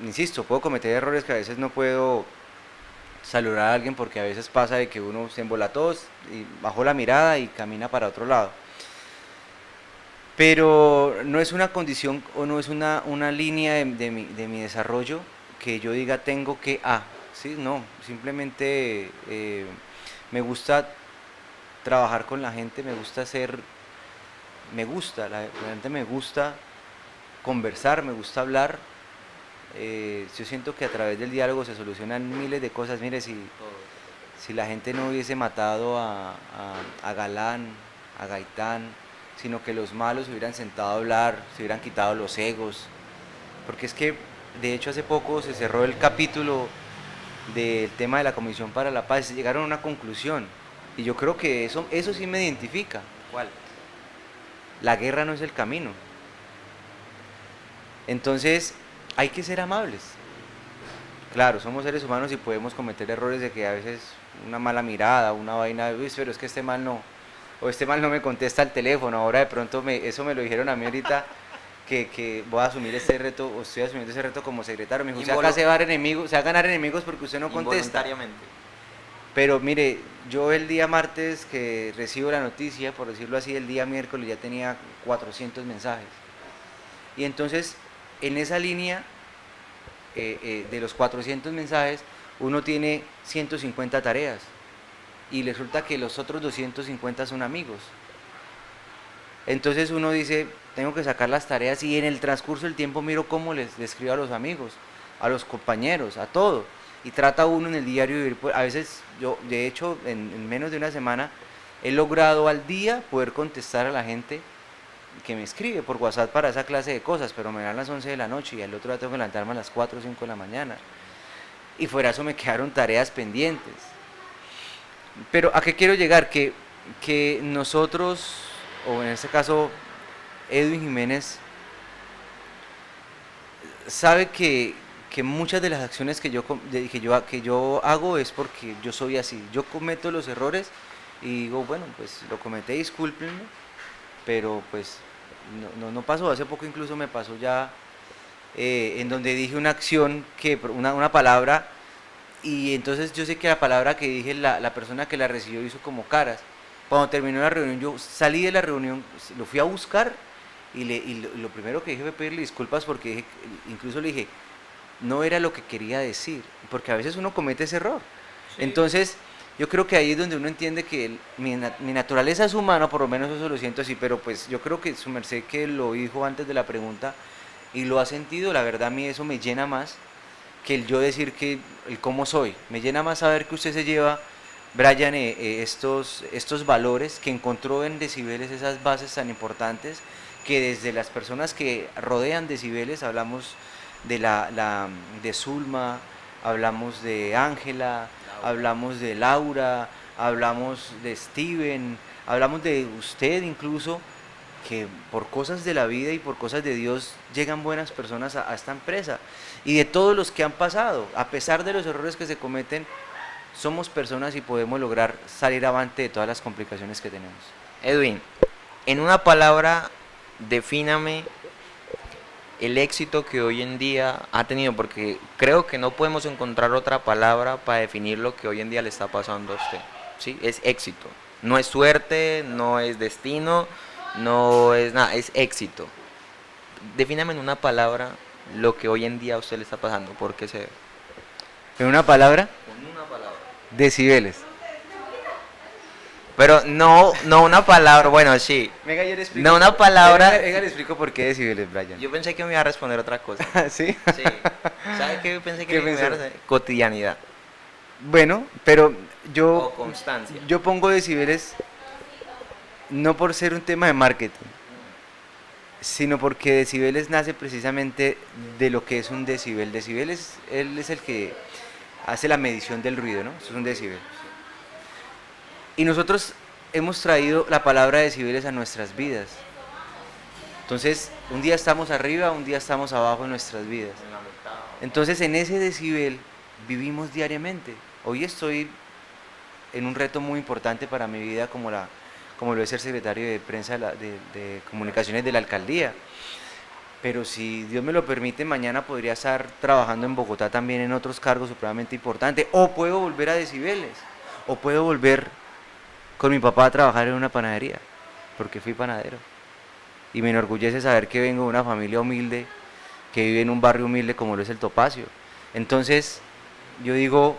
Speaker 2: Insisto, puedo cometer errores que a veces no puedo saludar a alguien porque a veces pasa de que uno se embolató y bajó la mirada y camina para otro lado. Pero no es una condición o no es una línea de mi desarrollo que yo diga tengo que, ¿sí? No, simplemente me gusta trabajar con la gente, me gusta hacer, la gente me gusta conversar, me gusta hablar. Yo siento que a través del diálogo se solucionan miles de cosas. Mire, si la gente no hubiese matado a Galán, a Gaitán, sino que los malos se hubieran sentado a hablar, se hubieran quitado los egos. Porque es que, de hecho, hace poco se cerró el capítulo del tema de la Comisión para la Paz, y llegaron a una conclusión. Y yo creo que eso sí me identifica.
Speaker 1: ¿Cuál?
Speaker 2: La guerra no es el camino. Entonces, hay que ser amables. Claro, somos seres humanos y podemos cometer errores de que a veces una mala mirada, una vaina, uy, pero es que este mal no, o este mal no me contesta el teléfono, ahora de pronto eso me lo dijeron a mí ahorita, que voy a asumir este reto, o estoy asumiendo ese reto como secretario, me dijo, usted acá se va a ganar enemigos porque usted no contesta.
Speaker 1: Involuntariamente.
Speaker 2: Pero mire, yo el día martes que recibo la noticia, por decirlo así, el día miércoles ya tenía 400 mensajes. Y entonces, en esa línea de los 400 mensajes, uno tiene 150 tareas y resulta que los otros 250 son amigos. Entonces uno dice, tengo que sacar las tareas y en el transcurso del tiempo miro cómo les escribo a los amigos, a los compañeros, a todo. Y trata uno en el diario de vivir, a veces yo, de hecho, en menos de una semana, he logrado al día poder contestar a la gente que me escribe por WhatsApp para esa clase de cosas, pero me dan las 11 de la noche y al otro día tengo que levantarme a las 4 o 5 de la mañana. Y fuera eso me quedaron tareas pendientes. Pero ¿a qué quiero llegar? Que nosotros, o en este caso Edwin Jiménez, sabe que muchas de las acciones que yo hago es porque yo soy así. Yo cometo los errores y digo, bueno, pues lo cometí, discúlpenme, pero pues no pasó. Hace poco incluso me pasó ya en donde dije una acción, una palabra, y entonces yo sé que la palabra que dije, la persona que la recibió hizo como caras. Cuando terminó la reunión, yo salí de la reunión, lo fui a buscar y lo primero que dije fue pedirle disculpas porque incluso le dije, no era lo que quería decir, porque a veces uno comete ese error.
Speaker 1: Sí.
Speaker 2: Entonces, yo creo que ahí es donde uno entiende que mi naturaleza es humana, por lo menos eso lo siento así, pero pues yo creo que su merced que lo dijo antes de la pregunta y lo ha sentido, la verdad a mí eso me llena más que el yo decir que el cómo soy. Me llena más saber que usted se lleva, Brian, estos valores, que encontró en Decibeles esas bases tan importantes, que desde las personas que rodean Decibeles, hablamos de Zulma, hablamos de Ángela, hablamos de Laura, hablamos de Steven, hablamos de usted incluso, que por cosas de la vida y por cosas de Dios llegan buenas personas a esta empresa. Y de todos los que han pasado, a pesar de los errores que se cometen, somos personas y podemos lograr salir avante de todas las complicaciones que tenemos.
Speaker 1: Edwin, en una palabra, defíname el éxito que hoy en día ha tenido, porque creo que no podemos encontrar otra palabra para definir lo que hoy en día le está pasando a usted. ¿Sí? Es éxito. No es suerte, no es destino, No es nada, es éxito. Defíname en una palabra lo que hoy en día a usted le está pasando, ¿por qué se ve?
Speaker 2: En una palabra,
Speaker 1: Con una palabra.
Speaker 2: decibeles.
Speaker 1: Pero no, no una palabra, bueno, sí.
Speaker 2: Venga, yo le explico.
Speaker 1: No una palabra.
Speaker 2: Venga, le explico por qué decibeles, Brian.
Speaker 1: Yo pensé que me iba a responder otra cosa.
Speaker 2: ¿Sí?
Speaker 1: Sí. ¿Sabe qué pensé que
Speaker 2: ¿Qué
Speaker 1: me iba a
Speaker 2: pensó?
Speaker 1: responder? Cotidianidad
Speaker 2: Bueno, pero
Speaker 1: o constancia.
Speaker 2: yo pongo decibeles no por ser un tema de marketing, sino porque decibeles nace precisamente de lo que es un decibel. Decibel es, él es el que hace la medición del ruido, ¿no? Eso es un decibel. Y nosotros hemos traído la palabra decibeles a nuestras vidas. Entonces, un día estamos arriba, un día estamos abajo en nuestras vidas. Entonces, en ese decibel vivimos diariamente. Hoy estoy en un reto muy importante para mi vida como lo es ser secretario de prensa de comunicaciones de la alcaldía. Pero si Dios me lo permite, mañana podría estar trabajando en Bogotá también en otros cargos supremamente importantes. O puedo volver a decibeles. O puedo volver con mi papá a trabajar en una panadería, porque fui panadero. Y me enorgullece saber que vengo de una familia humilde, que vive en un barrio humilde como lo es el Topacio. Entonces, yo digo,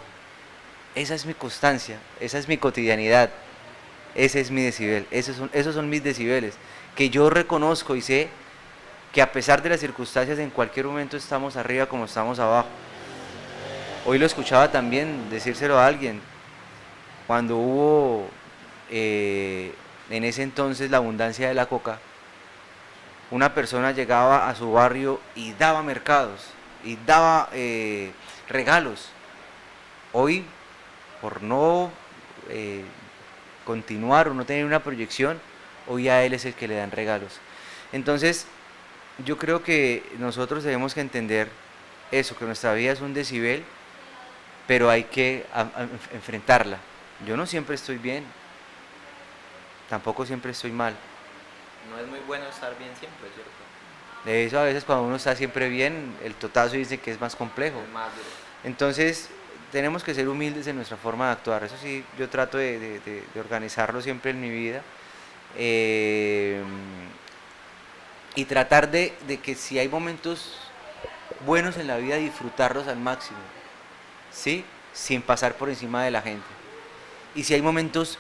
Speaker 2: esa es mi constancia, esa es mi cotidianidad, ese es mi decibel, esos son mis decibeles, que yo reconozco y sé que a pesar de las circunstancias en cualquier momento estamos arriba como estamos abajo. Hoy lo escuchaba también decírselo a alguien, cuando hubo en ese entonces la abundancia de la coca, una persona llegaba a su barrio y daba mercados, y daba regalos. Hoy, por no continuar o no tener una proyección, hoy a él es el que le dan regalos. Entonces, yo creo que nosotros tenemos que entender eso, que nuestra vida es un decibel, pero hay que enfrentarla. Yo no siempre estoy bien, tampoco siempre estoy mal.
Speaker 1: No es muy bueno estar bien siempre, ¿cierto?
Speaker 2: De eso a veces cuando uno está siempre bien, el totazo dice que es más complejo.
Speaker 1: Es más duro.
Speaker 2: Entonces, tenemos que ser humildes en nuestra forma de actuar. Eso sí, yo trato de organizarlo siempre en mi vida. Eh, y tratar de que si hay momentos buenos en la vida, disfrutarlos al máximo, ¿sí? Sin pasar por encima de la gente. Y si hay momentos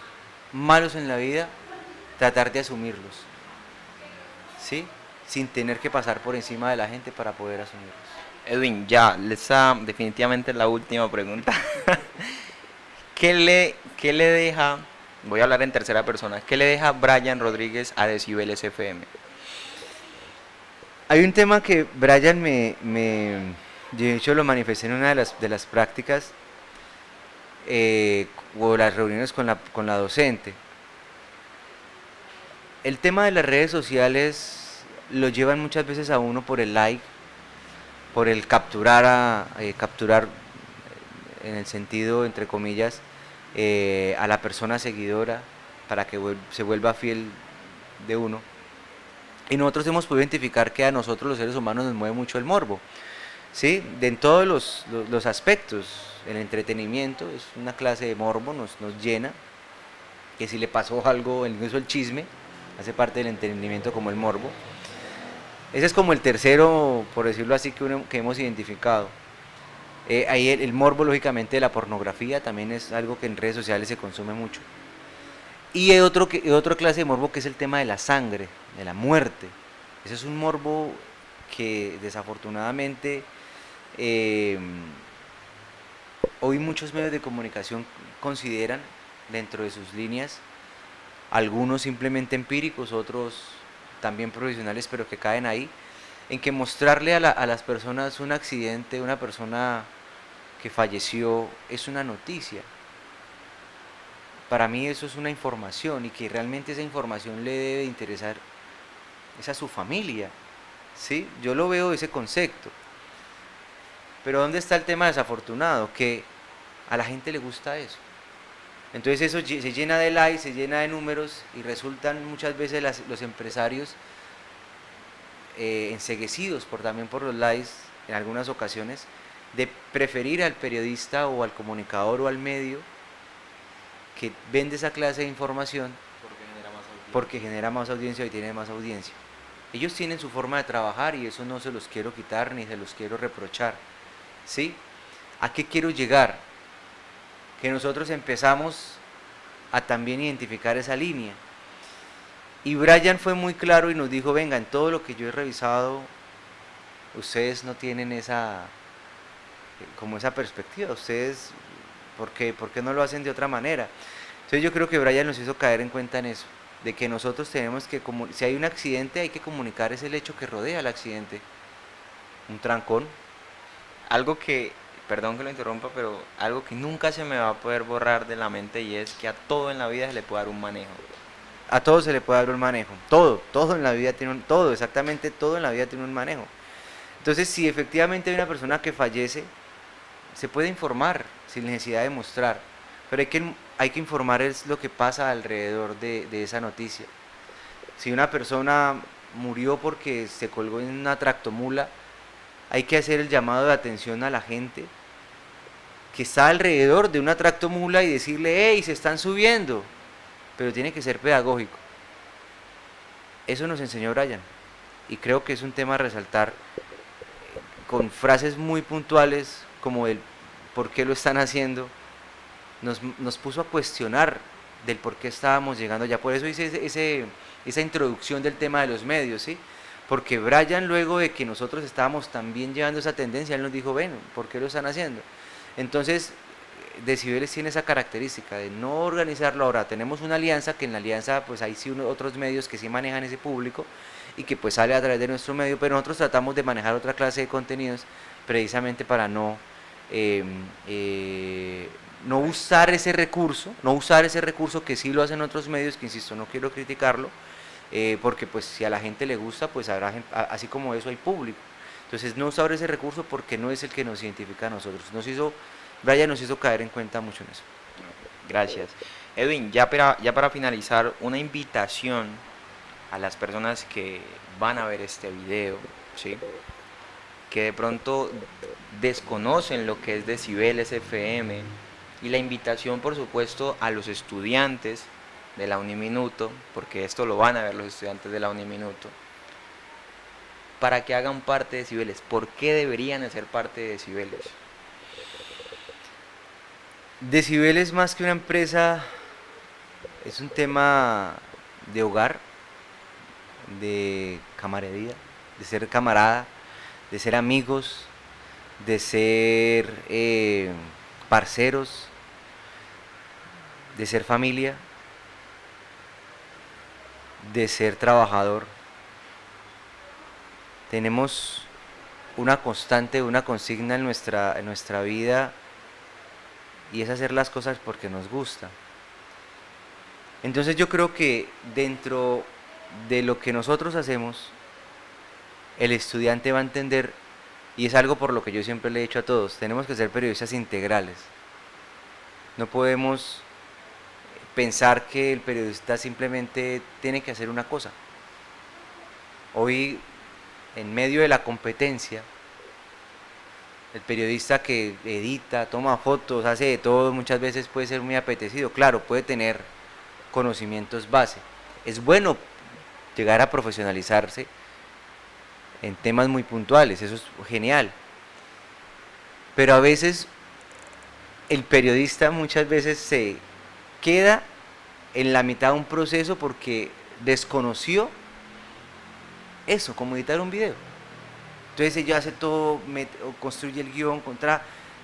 Speaker 2: malos en la vida, tratar de asumirlos, ¿sí? Sin tener que pasar por encima de la gente para poder asumirlos.
Speaker 1: Edwin, ya, esa definitivamente es la última pregunta. ¿Qué le deja, voy a hablar en tercera persona, qué le deja Brian Rodríguez a Decibeles FM?
Speaker 2: Hay un tema que Brian de hecho lo manifesté en una de las prácticas o las reuniones con la docente. El tema de las redes sociales lo llevan muchas veces a uno por el like, por el capturar en el sentido, entre comillas, a la persona seguidora para que se vuelva fiel de uno. Y nosotros hemos podido identificar que a nosotros los seres humanos nos mueve mucho el morbo, ¿sí? En todos los aspectos. El entretenimiento es una clase de morbo, nos llena, que si le pasó algo, incluso el chisme, hace parte del entretenimiento como el morbo. Ese es como el tercero, por decirlo así, que hemos identificado. Ahí el morbo, lógicamente, de la pornografía también es algo que en redes sociales se consume mucho. Y hay otra clase de morbo que es el tema de la sangre, de la muerte. Ese es un morbo que desafortunadamente hoy muchos medios de comunicación consideran dentro de sus líneas, algunos simplemente empíricos, otros también profesionales, pero que caen ahí, en que mostrarle a las personas un accidente, una persona que falleció, es una noticia. Para mí eso es una información y que realmente esa información le debe interesar es a su familia, ¿sí? Yo lo veo ese concepto. Pero ¿dónde está el tema desafortunado? Que a la gente le gusta eso. Entonces eso se llena de likes, se llena de números y resultan muchas veces los empresarios enceguecidos también por los likes en algunas ocasiones, de preferir al periodista o al comunicador o al medio que vende esa clase de información porque genera más audiencia y tiene más audiencia. Ellos tienen su forma de trabajar y eso no se los quiero quitar ni se los quiero reprochar, ¿sí? ¿A qué quiero llegar? Que nosotros empezamos a también identificar esa línea. Y Brian fue muy claro y nos dijo, venga, en todo lo que yo he revisado, ustedes no tienen como esa perspectiva, ustedes, ¿por qué no lo hacen de otra manera? Entonces yo creo que Brian nos hizo caer en cuenta en eso, de que nosotros tenemos que, si hay un accidente, hay que comunicar es el hecho que rodea el accidente. Un trancón.
Speaker 1: Algo que, perdón que lo interrumpa, pero algo que nunca se me va a poder borrar de la mente y es que a todo en la vida se le puede dar un manejo.
Speaker 2: A todo se le puede dar un manejo, todo en la vida tiene todo, exactamente todo en la vida tiene un manejo. Entonces, si efectivamente hay una persona que fallece, se puede informar sin necesidad de mostrar, pero hay que informar es lo que pasa alrededor de esa noticia. Si una persona murió porque se colgó en una tractomula, hay que hacer el llamado de atención a la gente que está alrededor de una tractomula y decirle, hey, se están subiendo, pero tiene que ser pedagógico. Eso nos enseñó Brian y creo que es un tema a resaltar con frases muy puntuales como el por qué lo están haciendo. Nos puso a cuestionar del por qué estábamos llegando allá. Por eso hice esa introducción del tema de los medios, ¿sí? Porque Brian, luego de que nosotros estábamos también llevando esa tendencia, él nos dijo, bueno, ¿por qué lo están haciendo? Entonces, Decibeles tiene esa característica de no organizarlo ahora. Tenemos una alianza, que en la alianza pues hay sí otros medios que sí manejan ese público y que pues sale a través de nuestro medio, pero nosotros tratamos de manejar otra clase de contenidos precisamente para no usar ese recurso que sí lo hacen otros medios, que insisto, no quiero criticarlo, porque pues si a la gente le gusta, pues habrá, así como eso hay público. Entonces no usar ese recurso porque no es el que nos identifica a nosotros. Brian nos hizo caer en cuenta mucho en eso.
Speaker 1: Gracias. Edwin, ya para finalizar, una invitación a las personas que van a ver este video, ¿sí? Que de pronto desconocen lo que es Decibeles FM, y la invitación, por supuesto, a los estudiantes de la Uniminuto, porque esto lo van a ver los estudiantes de la Uniminuto, para que hagan parte de Decibeles. ¿Por qué deberían hacer parte de Decibeles?
Speaker 2: Decibeles, más que una empresa, es un tema de hogar, de camaradería, de ser camarada, de ser amigos, de ser parceros, de ser familia, de ser trabajador. Tenemos una constante, una consigna en nuestra vida, y es hacer las cosas porque nos gusta. Entonces yo creo que dentro de lo que nosotros hacemos, el estudiante va a entender, y es algo por lo que yo siempre le he dicho a todos, tenemos que ser periodistas integrales. No podemos pensar que el periodista simplemente tiene que hacer una cosa. Hoy, en medio de la competencia, el periodista que edita, toma fotos, hace de todo, muchas veces puede ser muy apetecido. Claro, puede tener conocimientos base. Es bueno llegar a profesionalizarse en temas muy puntuales, eso es genial. Pero a veces el periodista muchas veces se queda en la mitad de un proceso porque desconoció eso, como editar un video. Entonces ella hace todo, construye el guión,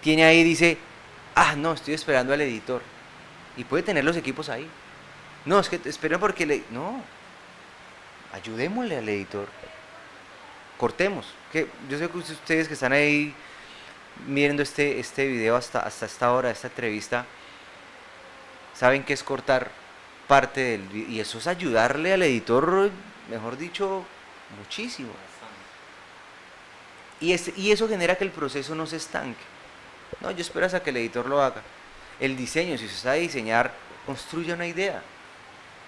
Speaker 2: tiene ahí, dice, no, estoy esperando al editor. Y puede tener los equipos ahí. No, es que esperen porque no, ayudémosle al editor. Cortemos. Que yo sé que ustedes que están ahí viendo este video hasta esta hora, esta entrevista, saben que es cortar parte del, y eso es ayudarle al editor, mejor dicho, muchísimo. Y eso genera que el proceso no se estanque. No, yo espero hasta que el editor lo haga. El diseño, si usted sabe diseñar, construya una idea.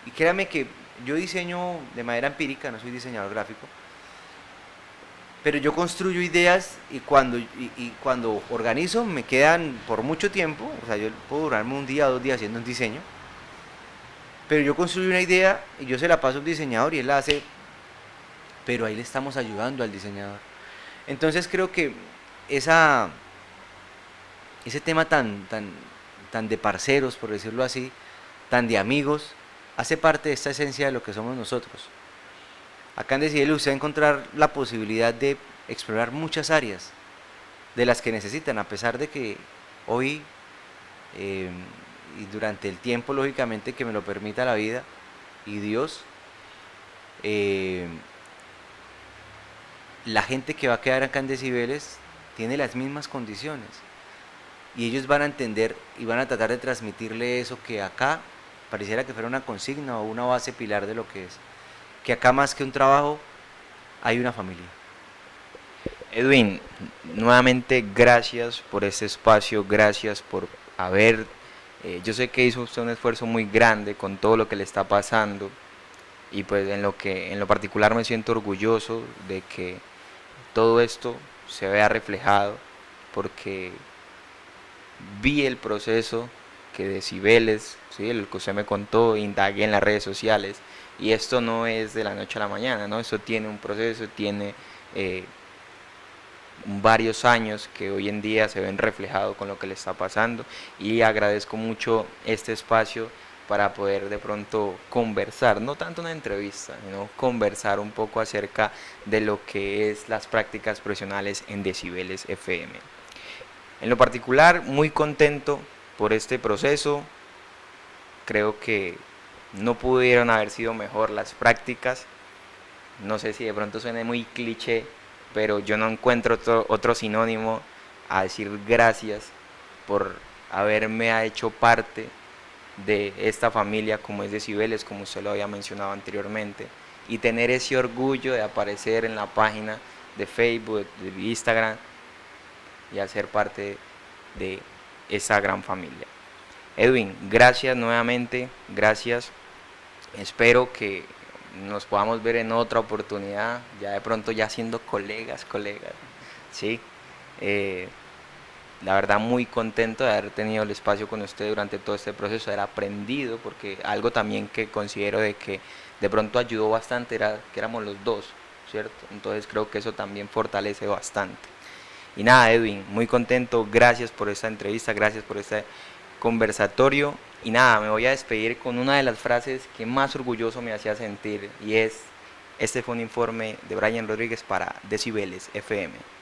Speaker 2: Y créame que yo diseño de manera empírica, no soy diseñador gráfico, pero yo construyo ideas y cuando organizo me quedan por mucho tiempo, o sea, yo puedo durarme un día o 2 días haciendo un diseño, Pero yo construyo una idea y yo se la paso a un diseñador y él la hace, pero ahí le estamos ayudando al diseñador. Entonces creo que esa, ese tema tan de parceros, por decirlo así, tan de amigos, hace parte de esta esencia de lo que somos nosotros. Acá en Decibeles usted va a encontrar la posibilidad de explorar muchas áreas de las que necesitan, a pesar de que hoy eh, y durante el tiempo, lógicamente, que me lo permita la vida y Dios, eh, la gente que va a quedar acá en Decibeles tiene las mismas condiciones y ellos van a entender y van a tratar de transmitirle eso que acá pareciera que fuera una consigna o una base pilar de lo que acá más que un trabajo hay una familia.
Speaker 1: Edwin, nuevamente gracias por este espacio, gracias por haber, yo sé que hizo usted un esfuerzo muy grande con todo lo que le está pasando y pues en lo particular me siento orgulloso de que todo esto se vea reflejado porque vi el proceso que Decibeles, ¿sí? El que usted me contó, indagué en las redes sociales y esto no es de la noche a la mañana, ¿no? Esto tiene un proceso, tiene eh, varios años que hoy en día se ven reflejados con lo que le está pasando y agradezco mucho este espacio para poder de pronto conversar, no tanto una entrevista, sino conversar un poco acerca de lo que es las prácticas profesionales en Decibeles FM. En lo particular, muy contento por este proceso, creo que no pudieron haber sido mejor las prácticas, no sé si de pronto suene muy cliché, pero yo no encuentro otro sinónimo a decir gracias por haberme hecho parte de esta familia como es Decibeles, como usted lo había mencionado anteriormente, y tener ese orgullo de aparecer en la página de Facebook, de Instagram y hacer parte de esa gran familia. Edwin, gracias nuevamente, gracias. Espero que nos podamos ver en otra oportunidad, ya de pronto ya siendo colegas, ¿sí? Eh, la verdad muy contento de haber tenido el espacio con usted durante todo este proceso, haber aprendido, porque algo también que considero de que de pronto ayudó bastante era que éramos los dos, ¿cierto? Entonces creo que eso también fortalece bastante. Y nada, Edwin, muy contento, gracias por esta entrevista, gracias por este conversatorio. Y nada, me voy a despedir con una de las frases que más orgulloso me hacía sentir y es: este fue un informe de Brian Rodríguez para Decibeles FM.